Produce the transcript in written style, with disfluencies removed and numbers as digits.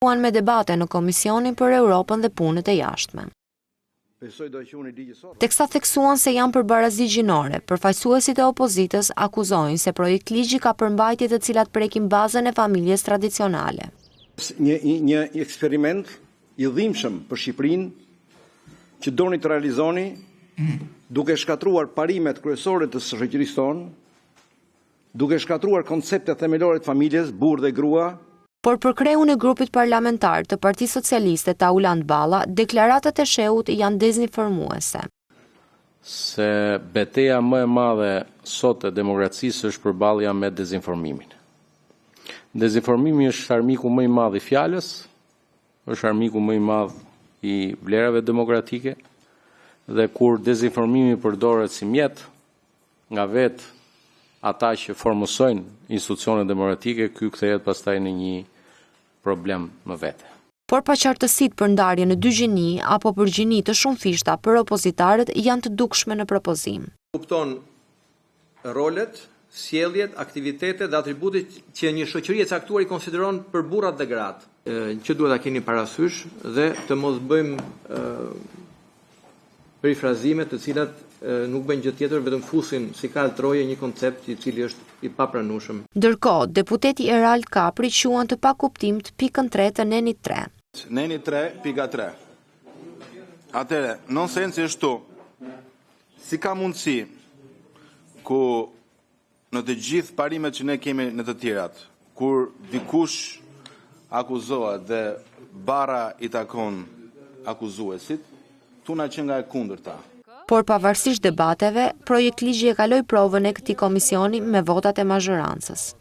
me debate në Komisionin për Europën dhe Punët e Jashtme. Teksa theksuan se janë për barazi gjinore, përfaqësuesit e opozitës akuzojnë se projekt ligji ka përmbajtje të cilat prekin bazën e familjes tradicionale. Një eksperiment i dhimbshëm për Shqipërinë që doni të realizoni duke shkatruar parimet kryesore të shoqërisë tonë, duke shkatruar konceptet themelore të familjes, burr dhe grua. Por për kreun e grupit parlamentar të Partisë Socialiste Tauland Balla, deklaratat e shehut janë dezinformuese. Se betejë më e madhe sot e demokracisë është përballja me dezinformimin. Dezinformimi është armiku më i madh i fjalës, është armiku më i madh i vlerave demokratike, dhe kur dezinformimi përdoret si mjet nga vetë ata që formosojnë institucionet demokratike, ky kthehet pastaj në një problem më vete. Por paqartësitë për ndarje në dy gjini apo për gjini të shumë fishta për opozitarët janë të dukshme në propozim. Kupton rolet, sjelljet, aktivitetet dhe atributet që një shoqëri e caktuar i konsideron për burrat dhe gratë, që duhet ta keni parasysh dhe të mos bëjmë perifrazime të cilat nuk bëjnë gjë tjetër, vetëm fusin si kal troje një koncept i cili është i papranueshëm. Ndërkohë, deputeti Erald Kapri quan të pakuptimt pikën 3 të Nenit 3. Neni 3.3. Atëre, nonsensi është tu. Si ka mundësi ku në të gjithë parimet që ne kemi në të tjerat, kur dikush akuzohet dhe bara i takon akuzuesit, tuna që nga e kundërta. Por pavarësisht debateve, projekt ligji e kaloi provën e këtij komisioni me votat e mazhorancës.